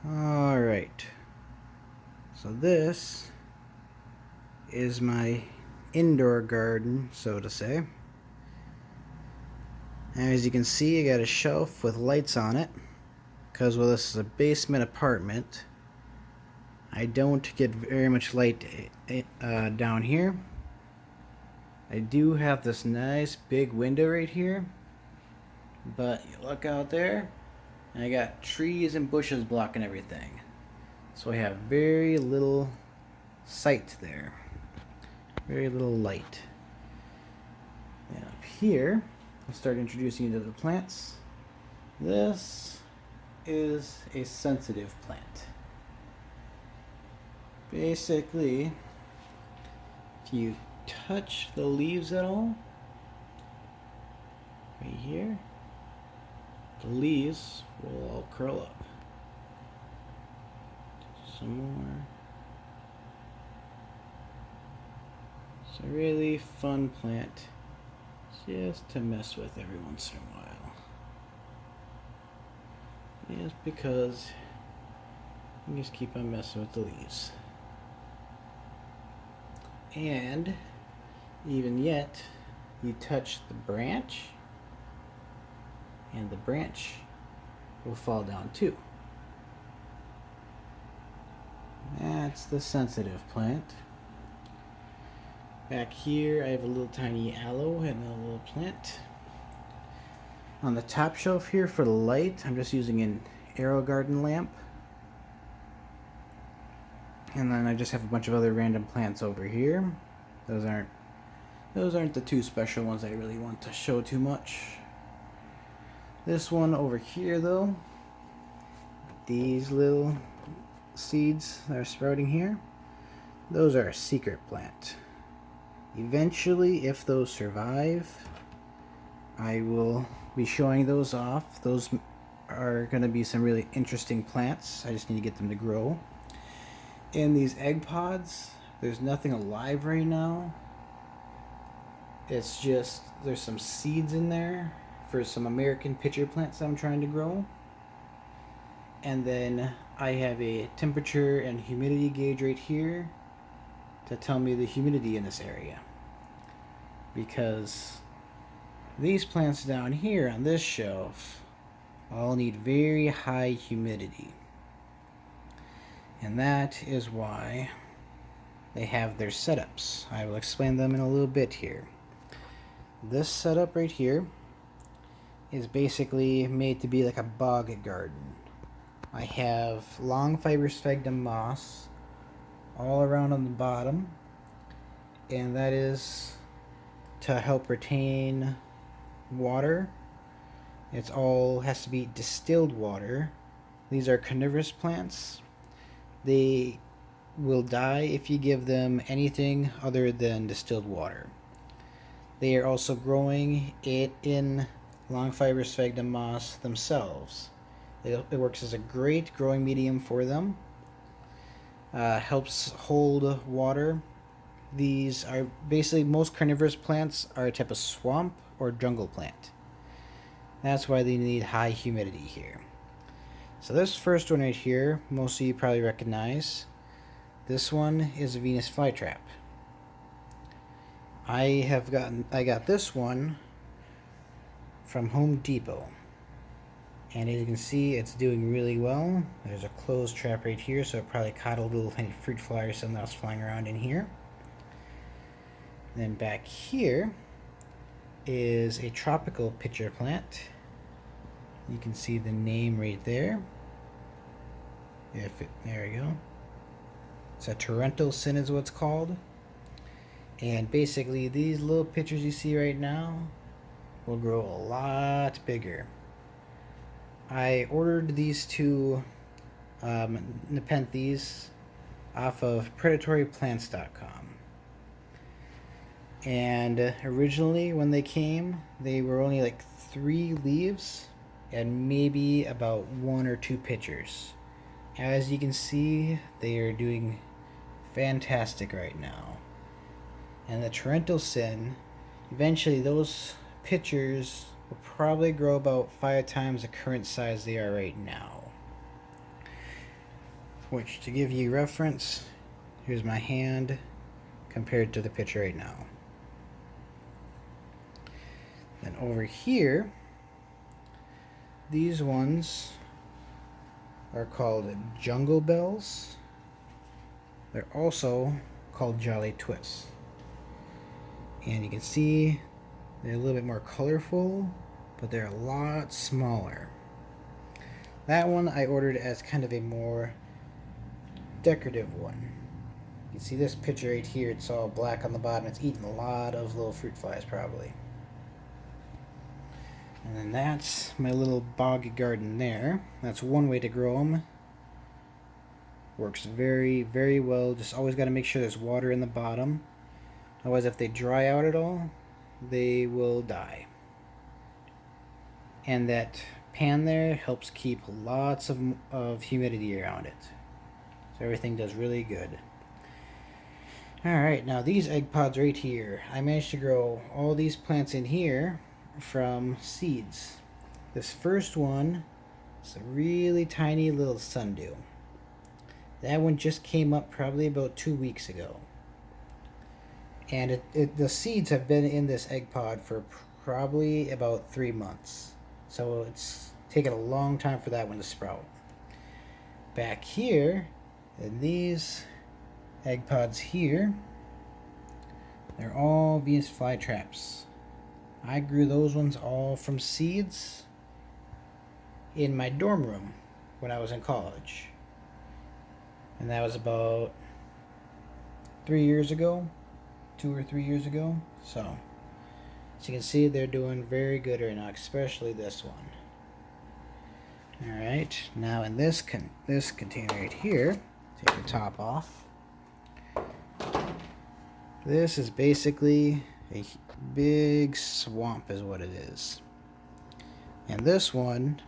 Alright, so this is my indoor garden, so to say. And as you can see, I got a shelf with lights on it, because well, this is a basement apartment. I don't get very much light down here. I do have this nice big window right here, but you look out there, and I got trees and bushes blocking everything. So I have very little sight there. Very little light. And up here, I'll start introducing you to the plants. This is a sensitive plant. Basically, if you touch the leaves at all, right here, the leaves will all curl up. Some more. It's a really fun plant just to mess with every once in a while. Just because you just keep on messing with the leaves. And even yet, you touch the branch, and the branch will fall down too. That's the sensitive plant. Back here I have a little tiny aloe and a little plant. On the top shelf here for the light, I'm just using an AeroGarden lamp. And then I just have a bunch of other random plants over here. Those aren't the two special ones I really want to show too much. This one over here though, these little seeds that are sprouting here, those are a secret plant. Eventually, if those survive, I will be showing those off. Those are going to be some really interesting plants. I just need to get them to grow. In these egg pods, there's nothing alive right now. It's just, there's some seeds in there for some American pitcher plants I'm trying to grow. And then I have a temperature and humidity gauge right here to tell me the humidity in this area. Because these plants down here on this shelf all need very high humidity. And that is why they have their setups. I will explain them in a little bit here. This setup right here is basically made to be like a bog garden. I have long fiber sphagnum moss all around on the bottom, and that is to help retain water. It's all has to be distilled water. These are carnivorous plants. They will die if you give them anything other than distilled water. They are also growing it in long fiber sphagnum moss themselves. It works as a great growing medium for them. Helps hold water. These are basically, most carnivorous plants are a type of swamp or jungle plant. That's why they need high humidity here. So this first one right here, most of you probably recognize. This one is a Venus flytrap. I got this one from Home Depot. And as you can see, it's doing really well. There's a closed trap right here, so it probably caught a little tiny fruit fly or something else flying around in here. Then back here is a tropical pitcher plant. You can see the name right there. There we go. It's a Torrential Sin is what it's called. And basically these little pitchers you see right now will grow a lot bigger. I ordered these two Nepenthes off of predatoryplants.com. And originally when they came, they were only like 3 leaves and maybe about 1 or 2 pitchers. As you can see, they are doing fantastic right now. And the Torrential Sin, eventually those pitchers will probably grow about 5 times the current size they are right now. which, to give you reference, here's my hand compared to the picture right now. Then over here, these ones are called Jungle Bells. They're also called Jolly Twists. And you can see they're a little bit more colorful, but they're a lot smaller. That one I ordered as kind of a more decorative one. You can see this picture right here, it's all black on the bottom. It's eating a lot of little fruit flies probably. And then that's my little boggy garden there. That's one way to grow them. Works very, very well. Just always got to make sure there's water in the bottom. Otherwise, if they dry out at all, they will die. And that pan there helps keep lots of humidity around it. So everything does really good. Alright, now these egg pods right here. I managed to grow all these plants in here from seeds. This first one is a really tiny little sundew. That one just came up probably about 2 weeks ago. And the seeds have been in this egg pod for probably about 3 months. So it's taken a long time for that one to sprout. Back here, in these egg pods here, they're all Venus flytraps. I grew those ones all from seeds in my dorm room when I was in college. And that was about 3 years ago, 2 or 3 years ago. So, as you can see, they're doing very good right now, especially this one. Alright, now in this container right here, take the top off. This is basically a big swamp is what it is. And this one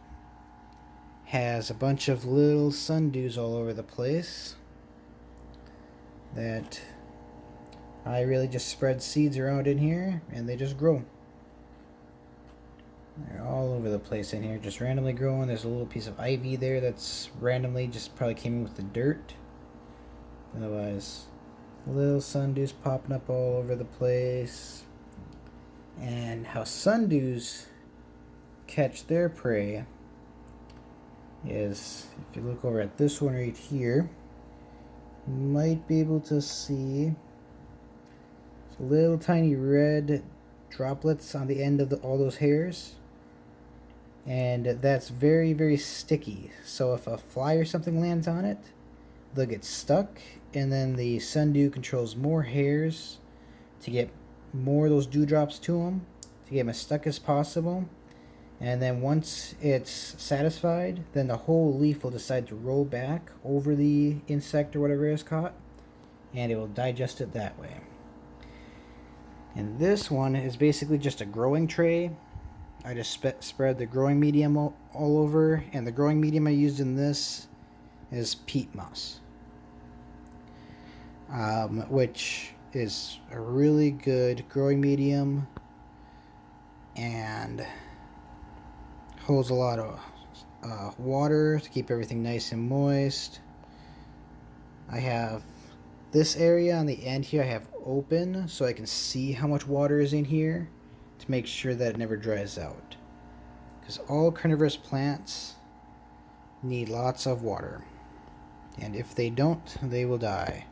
has a bunch of little sundews all over the place that I really just spread seeds around in here and they just grow. They're all over the place in here, just randomly growing. There's a little piece of ivy there that's randomly just probably came in with the dirt. Otherwise, little sundews popping up all over the place. And how sundews catch their prey is, if you look over at this one right here, you might be able to see little tiny red droplets on the end of all those hairs. And that's very, very sticky. So if a fly or something lands on it, they'll get stuck, and then the sundew controls more hairs to get more of those dewdrops to them, to get them as stuck as possible. And then once it's satisfied, then the whole leaf will decide to roll back over the insect or whatever is caught, and it will digest it that way. And this one is basically just a growing tray. I just spread the growing medium all over, and the growing medium I used in this is peat moss, which is a really good growing medium and holds a lot of water to keep everything nice and moist. I have this area on the end here I have open so I can see how much water is in here to make sure that it never dries out, because all carnivorous plants need lots of water, and if they don't, they will die.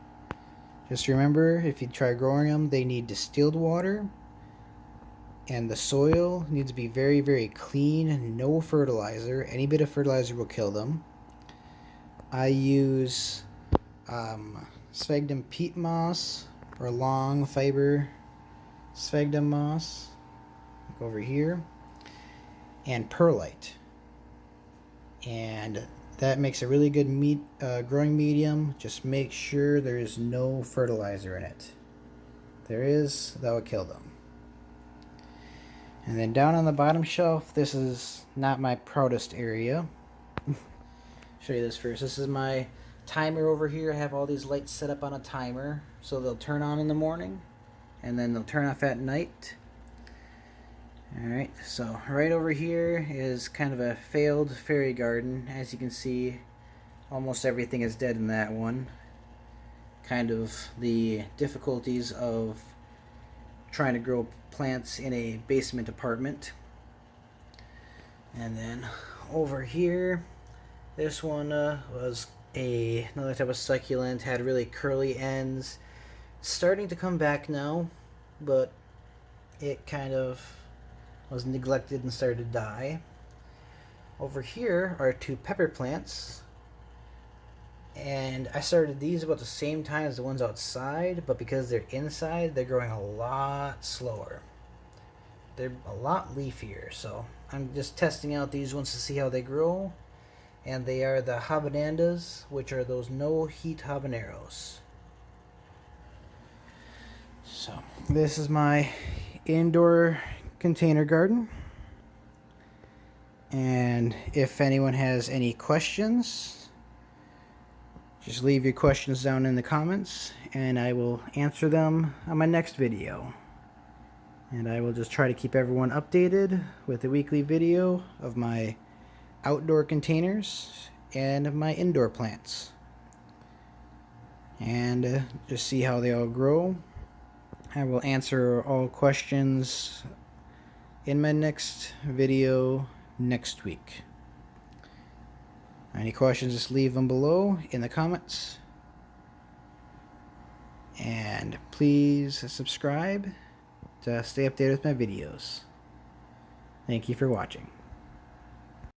Just remember, if you try growing them, they need distilled water, and the soil needs to be very, very clean. No fertilizer. Any bit of fertilizer will kill them. I use sphagnum peat moss, or long fiber sphagnum moss, like over here, and perlite, and that makes a really good growing medium. Just make sure there is no fertilizer in it. If there is, that would kill them. And then down on the bottom shelf, this is not my proudest area. Show you this first. This is my timer over here. I have all these lights set up on a timer, so they'll turn on in the morning and then they'll turn off at night. Alright, so right over here is kind of a failed fairy garden. As you can see, almost everything is dead in that one. Kind of the difficulties of trying to grow plants in a basement apartment. And then over here, this one was another type of succulent, had really curly ends. Starting to come back now, but it kind of was neglected and started to die. Over here are two pepper plants, and I started these about the same time as the ones outside, but because they're inside, they're growing a lot slower. They're a lot leafier, so I'm just testing out these ones to see how they grow. And they are the habanandas, which are those no heat habaneros. So this is my indoor container garden. And if anyone has any questions, just leave your questions down in the comments and I will answer them on my next video. And I will just try to keep everyone updated with a weekly video of my outdoor containers and my indoor plants. And just see how they all grow. I will answer all questions in my next video next week. Any questions, just leave them below in the comments. And please subscribe to stay updated with my videos. Thank you for watching.